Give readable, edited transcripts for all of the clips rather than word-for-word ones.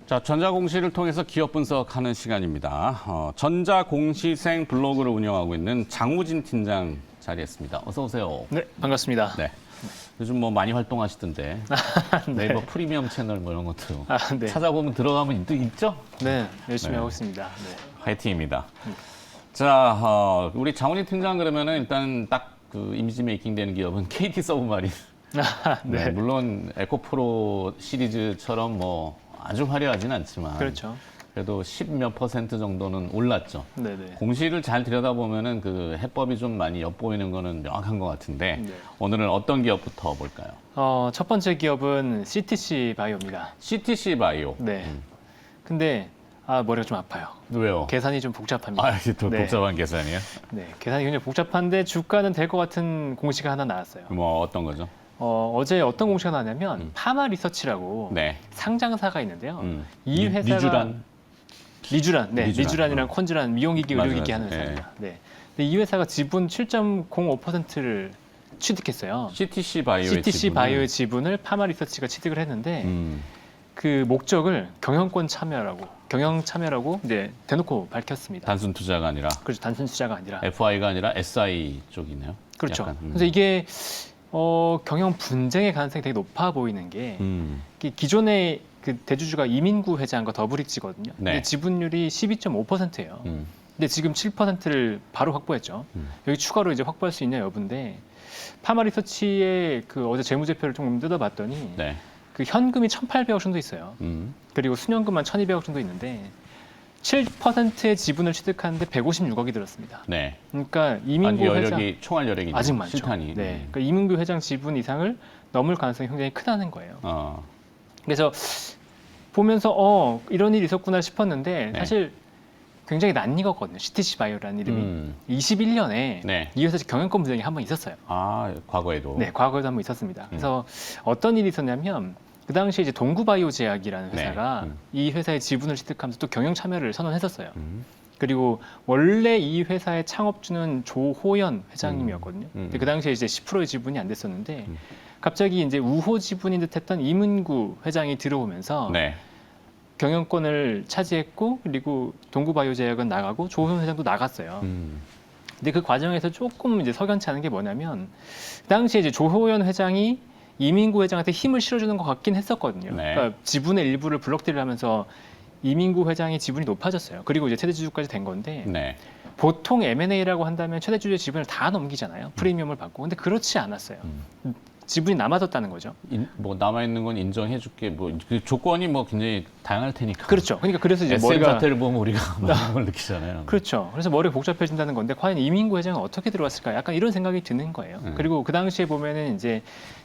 자, 전자공시를 통해서 기업 분석하는 시간입니다. 전자공시생 블로그를 운영하고 있는 장우진 팀장 자리했습니다. 어서 오세요. 네, 반갑습니다. 네. 요즘 뭐 많이 활동하시던데 네. 네이버 프리미엄 채널 뭐 이런 것도 네. 찾아보면 들어가면 있죠? 네, 열심히 네. 하고 있습니다. 네. 화이팅입니다. 자, 우리 장우진 팀장 그러면은 일단 딱 그 이미지 메이킹 되는 기업은 KT 서브마린. 네, 물론 에코프로 시리즈처럼 뭐 아주 화려하진 않지만 그렇죠. 그래도 10몇 % 정도는 올랐죠. 네네. 공시를 잘 들여다보면은 그 해법이 좀 많이 엿보이는 거는 명확한 것 같은데 네. 오늘은 어떤 기업부터 볼까요? 첫 번째 기업은 CTC 바이오입니다. CTC 바이오. 네. 근데 머리가 좀 아파요. 왜요? 계산이 좀 복잡합니다. 이게 또 네. 복잡한 계산이에요? 네, 계산이 굉장히 복잡한데 주가는 될 것 같은 공시가 하나 나왔어요. 뭐 어떤 거죠? 어제 어떤 공시가 나왔냐면 파마 리서치라고 네. 상장사가 있는데요. 이 회사가 리주란? 리주란, 네, 리주란. 리주란이랑 콘주란 미용기기 맞아, 의료기기 맞아. 하는 회사입니다. 네. 근데 이 회사가 지분 7.05%를 취득했어요. CTC 바이오의 CTC 지분을? 바이오의 지분을 파마 리서치가 취득을 했는데 음. 그 목적을 경영 참여라고 이제 대놓고 밝혔습니다. 단순 투자가 아니라 그렇죠. 단순 투자가 아니라. FI가 아니라 SI 쪽이네요. 그렇죠. 약간, 그래서 이게 경영 분쟁의 가능성이 되게 높아 보이는 게 이게 기존의 그 대주주가 이민구 회장과 더블릭지거든요. 네. 근데 지분율이 12.5%예요. 근데 지금 7%를 바로 확보했죠. 여기 추가로 이제 확보할 수 있냐 여부인데 파마 리서치의 그 어제 재무제표를 조금 뜯어봤더니 네. 그 현금이 1,800억 정도 있어요. 그리고 수년금만 1,200억 정도 있는데 7%의 지분을 취득하는데 156억이 들었습니다. 네. 그러니까 이민구 아직 회장 여력이 총알 여력이 아직 많죠. 실탄이. 네. 그러니까 이민구 회장 지분 이상을 넘을 가능성이 굉장히 크다는 거예요. 그래서 보면서 이런 일이 있었구나 싶었는데 네. 사실 굉장히 낯익었거든요. CTC 바이오라는 이름이 21년에 네. 이 회사 경영권 분쟁이 한 번 있었어요. 과거에도. 네, 과거에도 한 번 있었습니다. 그래서 어떤 일이 있었냐면 그 당시에 이제 동구바이오 제약이라는 네. 회사가 이 회사의 지분을 취득하면서 또 경영 참여를 선언했었어요. 그리고 원래 이 회사의 창업주는 조호연 회장님이었거든요. 근데 그 당시에 이제 10%의 지분이 안 됐었는데 갑자기 이제 우호 지분인 듯했던 이문구 회장이 들어오면서 네. 경영권을 차지했고 그리고 동구바이오 제약은 나가고 조호연 회장도 나갔어요. 근데 그 과정에서 조금 이제 석연치 않은 게 뭐냐면 그 당시에 이제 조호연 회장이 이민구 회장한테 힘을 실어주는 것 같긴 했었거든요. 네. 그러니까 지분의 일부를 블록딜을 하면서 이민구 회장의 지분이 높아졌어요. 그리고 이제 최대주주까지 된 건데 네. 보통 M&A라고 한다면 최대주주의 지분을 다 넘기잖아요. 프리미엄을 받고. 근데 그렇지 않았어요. 지분이 남아뒀다는 거죠. 뭐 남아 있는 건 인정해줄게. 뭐 그 조건이 뭐 굉장히 다양할 테니까. 그렇죠. 그러니까 그래서 이제 SM 머리가 사태를 보면 우리가 많은 걸 느끼잖아요. 그렇죠. 그래서 머리가 복잡해진다는 건데 과연 이민구 회장은 어떻게 들어왔을까? 약간 이런 생각이 드는 거예요. 그리고 그 당시에 보면은 이제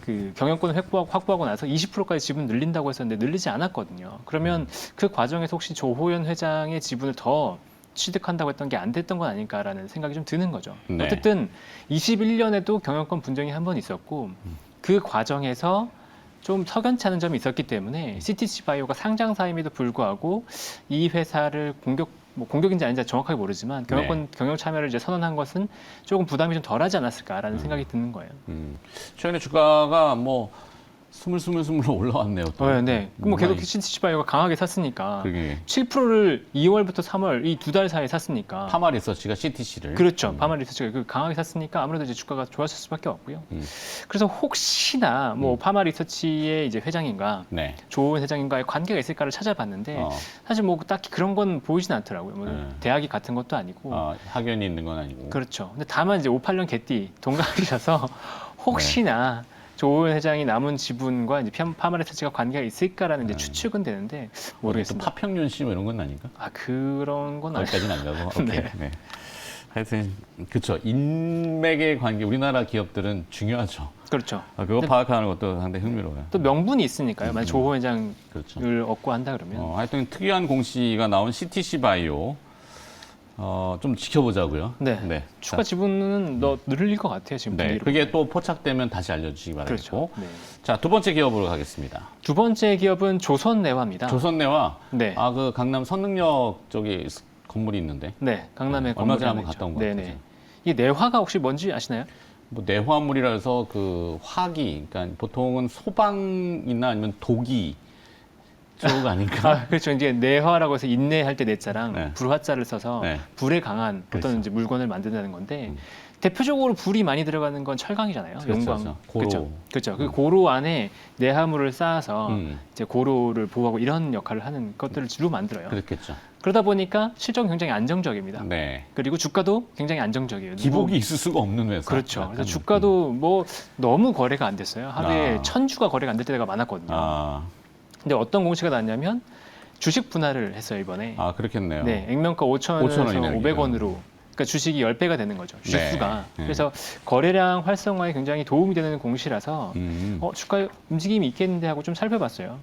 그 경영권을 확보하고 나서 20%까지 지분 늘린다고 했었는데 늘리지 않았거든요. 그러면 그 과정에서 혹시 조호연 회장의 지분을 더 취득한다고 했던 게 안 됐던 건 아닐까라는 생각이 좀 드는 거죠. 네. 어쨌든 21년에도 경영권 분쟁이 한 번 있었고 그 과정에서 좀 석연치 않은 점이 있었기 때문에 CTC 바이오가 상장사임에도 불구하고 이 회사를 공격인지 아닌지 정확하게 모르지만 경영 참여를 이제 선언한 것은 조금 부담이 좀 덜하지 않았을까라는 생각이 드는 거예요. 최근에 주가가 뭐 스물스물 올라왔네요. 또. 네. 뭐 계속 CTC 바이오가 강하게 샀으니까 그게 7%를 2월부터 3월 이 2달 사이에 샀으니까 파마 리서치가 CTC를. 그렇죠. 파마 리서치가 강하게 샀으니까 아무래도 이제 주가가 좋았을 수밖에 없고요. 그래서 혹시나 뭐 파마 리서치의 이제 회장인가 네. 조은 회장인가의 관계가 있을까를 찾아봤는데 사실 뭐 딱히 그런 건 보이진 않더라고요. 뭐 대학이 같은 것도 아니고. 학연이 있는 건 아니고. 그렇죠. 근데 다만 이제 58년 개띠 동갑이라서 혹시나 조은 회장이 남은 지분과 이제 파마 리서치가 관계가 있을까라는 이제 추측은 되는데 모르겠습니다. 파평윤 씨 뭐 이런 건 아닌가? 그런 건 아니에요. 거기까지는 안 가고. 오케이. 네. 네. 하여튼 그렇죠. 인맥의 관계 우리나라 기업들은 중요하죠. 그렇죠. 그거 파악하는 것도 상당히 흥미로워요. 또 명분이 있으니까요. 만약 조호 회장을 그렇죠. 얻고 한다 그러면. 하여튼 특이한 공시가 나온 CTC 바이오 좀 지켜보자고요. 네. 추가 지분은 늘릴 것 같아요. 지금 네. 분위기로. 그게 또 포착되면 다시 알려주시기 바라겠고. 그렇죠. 네. 자, 두 번째 기업으로 가겠습니다. 두 번째 기업은 조선내화입니다. 조선내화. 네. 그 강남 선능역 쪽에 건물이 있는데. 네. 강남에 얼마 건물이 전에 하나 한번 갔다 온 있죠. 것 네네. 같아요. 이 내화가 혹시 뭔지 아시나요? 뭐 내화물이라 해서 그 화기, 그러니까 보통은 소방이나 아니면 도기 쪽 아닌가? 아, 그렇죠. 이제 내화라고 해서 인내할 때 내자랑 네. 불화자를 써서 네. 불에 강한 그렇죠. 어떤 이제 물건을 만든다는 건데 대표적으로 불이 많이 들어가는 건 철강이잖아요. 그렇죠, 용광. 그렇죠. 고로. 그렇죠. 그렇죠. 그 고로 안에 내화물을 쌓아서 이제 고로를 보호하고 이런 역할을 하는 것들을 주로 만들어요. 그렇겠죠. 그러다 보니까 실적이 굉장히 안정적입니다. 네. 그리고 주가도 굉장히 안정적이에요. 기복이 있을 수가 없는 회사. 그렇죠. 약간. 그래서 주가도 뭐 너무 거래가 안 됐어요. 하루에 아. 1000주가 거래가 안 될 때가 많았거든요. 아, 근데 어떤 공시가 나왔냐면 주식 분할을 했어요, 이번에. 아 그렇겠네요. 네, 액면가 5,000원에서 5,000원이네요, 500원으로. 그러니까 주식이 10배가 되는 거죠. 네. 주수가. 네. 그래서 거래량 활성화에 굉장히 도움이 되는 공시라서 주가 움직임이 있겠는데 하고 좀 살펴봤어요.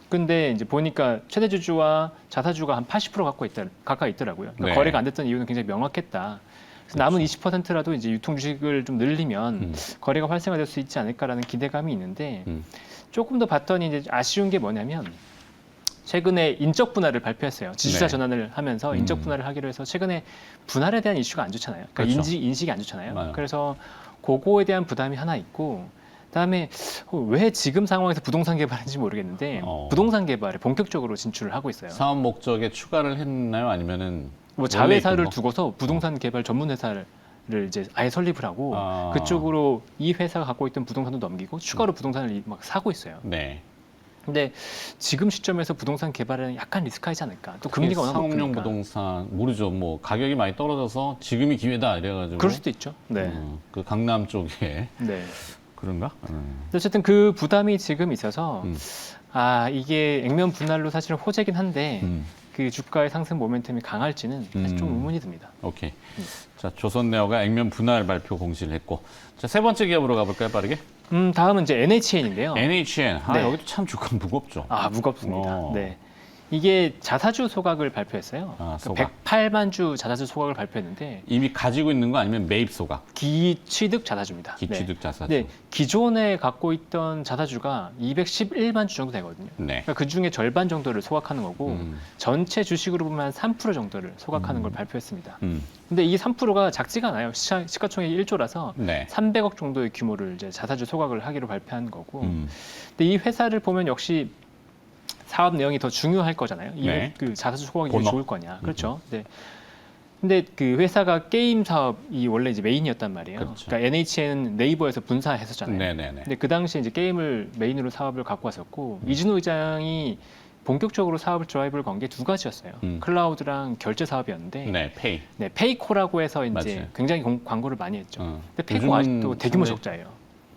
근데 이제 보니까 최대 주주와 자사주가 한 80% 가까이 있더라고요. 그러니까 네. 거래가 안 됐던 이유는 굉장히 명확했다. 그래서 남은 20%라도 이제 유통 주식을 좀 늘리면 거래가 활성화될 수 있지 않을까라는 기대감이 있는데 조금 더 봤더니 이제 아쉬운 게 뭐냐면 최근에 인적 분할을 발표했어요. 지주사 네. 전환을 하면서 인적 분할을 하기로 해서 최근에 분할에 대한 이슈가 안 좋잖아요. 그러니까 그렇죠. 인식이 안 좋잖아요. 맞아요. 그래서 그거에 대한 부담이 하나 있고 그다음에 왜 지금 상황에서 부동산 개발인지 모르겠는데 부동산 개발에 본격적으로 진출을 하고 있어요. 사업 목적에 추가를 했나요? 아니면은 뭐 원래 자회사를 있던 거? 두고서 부동산 개발 전문 회사를 이제 아예 설립을 하고 아. 그쪽으로 이 회사가 갖고 있던 부동산도 넘기고 추가로 부동산을 막 사고 있어요. 네. 근데 지금 시점에서 부동산 개발은 약간 리스크하지 않을까? 또 금리가 워낙 상업용 높으니까. 부동산 모르죠. 뭐 가격이 많이 떨어져서 지금이 기회다 이래가지고. 그럴 수도 있죠. 네. 그 강남 쪽에 네. 그런가? 어쨌든 그 부담이 지금 있어서 음. 이게 액면 분할로 사실은 호재긴 한데 그 주가의 상승 모멘텀이 강할지는 사실 좀 의문이 듭니다. 오케이. 자, 조선네어가 액면 분할 발표 공시를 했고, 자, 세 번째 기업으로 가볼까요, 빠르게? 다음은 이제 NHN인데요. NHN. 아, 네. 여기도 참 주가 무겁죠. 무겁습니다. 어. 네. 이게 자사주 소각을 발표했어요. 아, 그러니까 소각. 108만 주 자사주 소각을 발표했는데 이미 가지고 있는 거 아니면 매입 소각? 기취득 자사주입니다. 기취득 자사주. 네. 기존에 갖고 있던 자사주가 211만 주 정도 되거든요. 네. 그러니까 그 중에 절반 정도를 소각하는 거고 전체 주식으로 보면 한 3% 정도를 소각하는 걸 발표했습니다. 근데 이 3%가 작지가 않아요. 시가총액이 1조라서 네. 300억 정도의 규모를 이제 자사주 소각을 하기로 발표한 거고. 근데 이 회사를 보면 역시 사업 내용이 더 중요할 거잖아요. 네. 그 자사주 소각이 본업. 좋을 거냐. 그렇죠. 네. 근데 그 회사가 게임 사업이 원래 이제 메인이었단 말이에요. 그렇죠. 그러니까 NHN은 네이버에서 분사했었잖아요. 네네네. 근데 그 당시에 이제 게임을 메인으로 사업을 갖고 왔었고 이준호 의장이 본격적으로 사업을 드라이브를 건 게 두 가지였어요. 클라우드랑 결제 사업이었는데 네, 페이. 네, 페이코라고 해서 이제 맞아요. 굉장히 광고를 많이 했죠. 근데 페이코 요즘은 아직도 대규모 상당히 적자예요.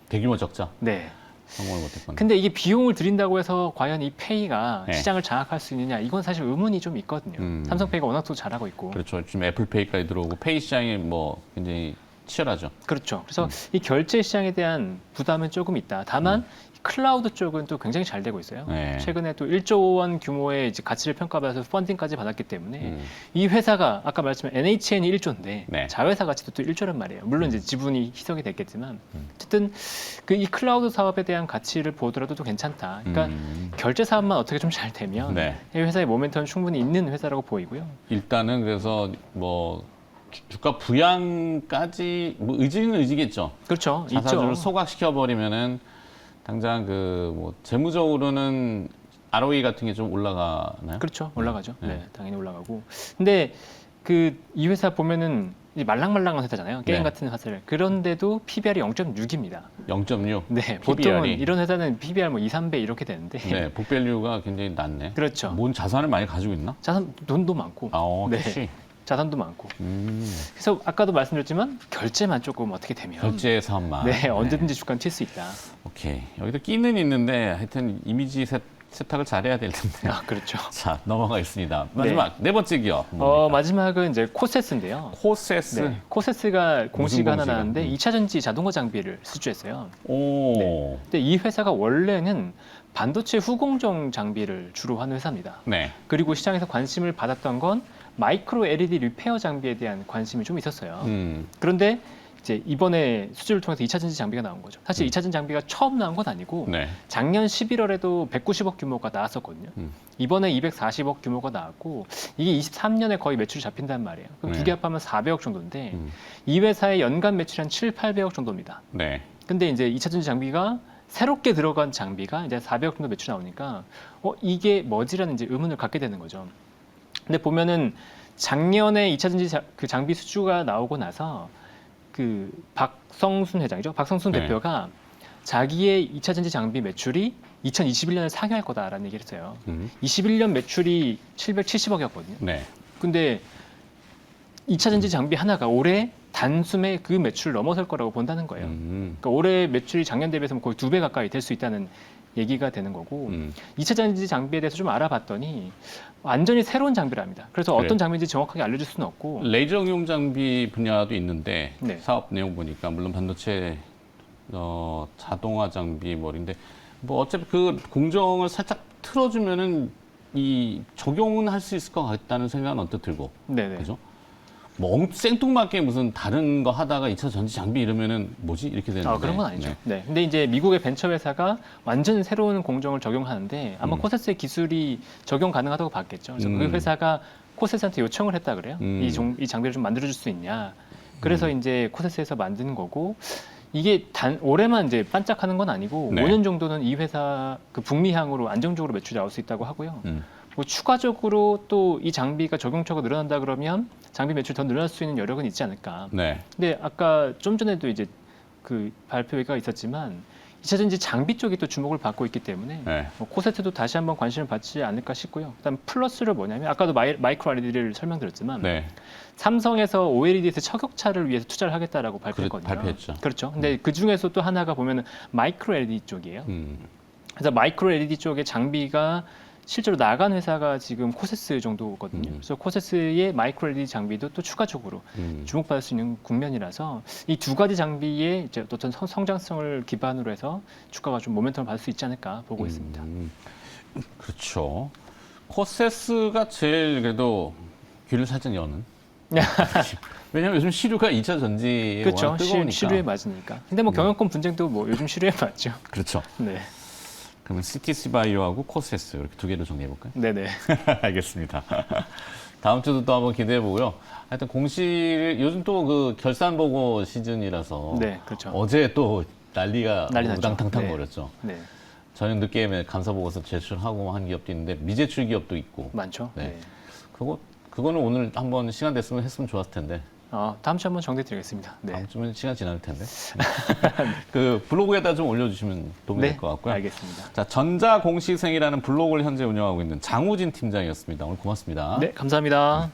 대규모 적자. 네. 성공을 못했군요. 근데 이게 비용을 들인다고 해서 과연 이 페이가 네. 시장을 장악할 수 있느냐 이건 사실 의문이 좀 있거든요. 삼성페이가 워낙 또 잘하고 있고. 그렇죠. 지금 애플페이까지 들어오고 페이 시장이 뭐 굉장히 치열하죠. 그렇죠. 그래서 이 결제 시장에 대한 부담은 조금 있다. 다만 클라우드 쪽은 또 굉장히 잘 되고 있어요. 네. 최근에 또 1조 원 규모의 이제 가치를 평가받아서 펀딩까지 받았기 때문에 이 회사가 아까 말씀한 NHN이 1조인데 네. 자회사 가치도 또 1조란 말이에요. 물론 이제 지분이 희석이 됐겠지만 어쨌든 그 이 클라우드 사업에 대한 가치를 보더라도 또 괜찮다. 그러니까 결제 사업만 어떻게 좀 잘 되면 네. 이 회사의 모멘텀은 충분히 있는 회사라고 보이고요. 일단은 그래서 뭐 주가 부양까지 뭐 의지는 의지겠죠. 그렇죠. 자사주를 있죠. 소각시켜 버리면은 당장 그 뭐 재무적으로는 ROE 같은 게 좀 올라가나요? 그렇죠. 올라가죠. 네. 네, 당연히 올라가고. 근데 그 이 회사 보면은 이제 말랑말랑한 회사잖아요. 게임 네. 같은 회사를. 그런데도 PBR이 0.6입니다. 0.6. 네, 보통은 이런 회사는 PBR 뭐 2, 3배 이렇게 되는데. 네, 북밸류가 굉장히 낮네. 그렇죠. 뭔 자산을 많이 가지고 있나? 자산 돈도 많고. 네. 캐시. 자산도 많고. 그래서 아까도 말씀드렸지만 결제만 조금 어떻게 되면 결제 사업만. 네, 언제든지 주가는 튈 수 있다. 오케이. 여기도 끼는 있는데 하여튼 이미지 세탁을 잘해야 될 텐데. 그렇죠. 자, 넘어가겠습니다. 마지막 네 번째 기업. 마지막은 이제 코세스인데요. 코세스. 네, 코세스가 공시가 하나 공시가? 나왔는데 2차 전지 자동화 장비를 수주했어요. 오. 네. 근데 이 회사가 원래는 반도체 후공정 장비를 주로 하는 회사입니다. 네. 그리고 시장에서 관심을 받았던 건 마이크로 LED 리페어 장비에 대한 관심이 좀 있었어요. 그런데 이제 이번에 수주를 통해서 2차 전지 장비가 나온 거죠. 사실 2차 전지 장비가 처음 나온 건 아니고 네. 작년 11월에도 190억 규모가 나왔었거든요. 이번에 240억 규모가 나왔고 이게 23년에 거의 매출이 잡힌단 말이에요. 그럼 두 개 합하면 400억 정도인데 이 회사의 연간 매출이 한 7, 800억 정도입니다. 네. 근데 이제 2차 전지 장비가 새롭게 들어간 장비가 이제 400억 정도 매출 나오니까 이게 뭐지라는 이제 의문을 갖게 되는 거죠. 근데 보면은 작년에 2차 전지 그 장비 수주가 나오고 나서 그 박성순 회장이죠. 박성순 네. 대표가 자기의 2차 전지 장비 매출이 2021년에 상회할 거다라는 얘기를 했어요. 21년 매출이 770억이었거든요. 네. 근데 2차 전지 장비 하나가 올해 단숨에 그 매출을 넘어설 거라고 본다는 거예요. 그러니까 올해 매출이 작년 대비해서 거의 2배 가까이 될 수 있다는 얘기가 되는 거고 2차 전지 장비에 대해서 좀 알아봤더니 완전히 새로운 장비랍니다. 그래서 그래요? 어떤 장비인지 정확하게 알려줄 수는 없고 레이저 응용 장비 분야도 있는데 네. 사업 내용 보니까 물론 반도체 자동화 장비 뭐인데 뭐 어차피 그 공정을 살짝 틀어주면은 이 적용은 할 수 있을 것 같다는 생각은 언뜻 들고 네네. 그죠? 뭐 생뚱맞게 무슨 다른 거 하다가 2차 전지 장비 이러면은 뭐지 이렇게 되는데 그런 건 아니죠. 네. 네. 근데 이제 미국의 벤처 회사가 완전 새로운 공정을 적용하는데 아마 코세스의 기술이 적용 가능하다고 봤겠죠. 그래서 그 회사가 코세스한테 요청을 했다 그래요. 이 장비를 좀 만들어줄 수 있냐. 그래서 이제 코세스에서 만든 거고 이게 올해만 이제 반짝하는 건 아니고 네. 5년 정도는 이 회사 그 북미향으로 안정적으로 매출이 나올 수 있다고 하고요. 뭐 추가적으로 또 이 장비가 적용처가 늘어난다 그러면 장비 매출 더 늘어날 수 있는 여력은 있지 않을까. 네. 근데 아까 좀 전에도 이제 그 발표회가 있었지만 2차 전지 장비 쪽이 또 주목을 받고 있기 때문에 네. 코세트도 다시 한번 관심을 받지 않을까 싶고요. 그다음 플러스로 뭐냐면 아까도 마이크로 LED를 설명드렸지만 네. 삼성에서 OLED에서 척역차를 위해서 투자를 하겠다라고 발표했거든요. 발표했죠. 그렇죠. 근데 그 중에서 또 하나가 보면은 마이크로 LED 쪽이에요. 그래서 마이크로 LED 쪽의 장비가 실제로 나간 회사가 지금 코세스 정도거든요. 그래서 코세스의 마이크로 LED 장비도 또 추가적으로 주목받을 수 있는 국면이라서 이 두 가지 장비의 이제 어떤 성장성을 기반으로 해서 주가가 좀 모멘텀을 받을 수 있지 않을까 보고 있습니다. 그렇죠. 코세스가 제일 그래도 귀를 살짝 여는. 왜냐면 요즘 시류가 2차 전지에 그렇죠. 워낙 뜨거우니까. 시류에 맞으니까. 근데 뭐 경영권 분쟁도 뭐 요즘 시류에 맞죠. 그렇죠. 네. 그러면 CTC바이오하고 코세스 이렇게 두 개로 정리해 볼까요? 네네. 알겠습니다. 다음 주도 또 한번 기대해 보고요. 하여튼 공시 요즘 또 그 결산 보고 시즌이라서 네, 그렇죠. 어제 또 난리가 난리 났죠. 우당탕탕 네. 거렸죠. 네. 저녁 늦게 감사 보고서 제출하고 한 기업도 있는데 미제출 기업도 있고. 많죠. 네. 네. 그거는 오늘 한번 시간 됐으면 했으면 좋았을 텐데. 다음 주에 한번 정리드리겠습니다. 네. 다음 주면 시간 지날 텐데. 그 블로그에다 좀 올려주시면 도움이 될 것 같고요. 알겠습니다. 자, 전자공시생이라는 블로그를 현재 운영하고 있는 장우진 팀장이었습니다. 오늘 고맙습니다. 네, 감사합니다.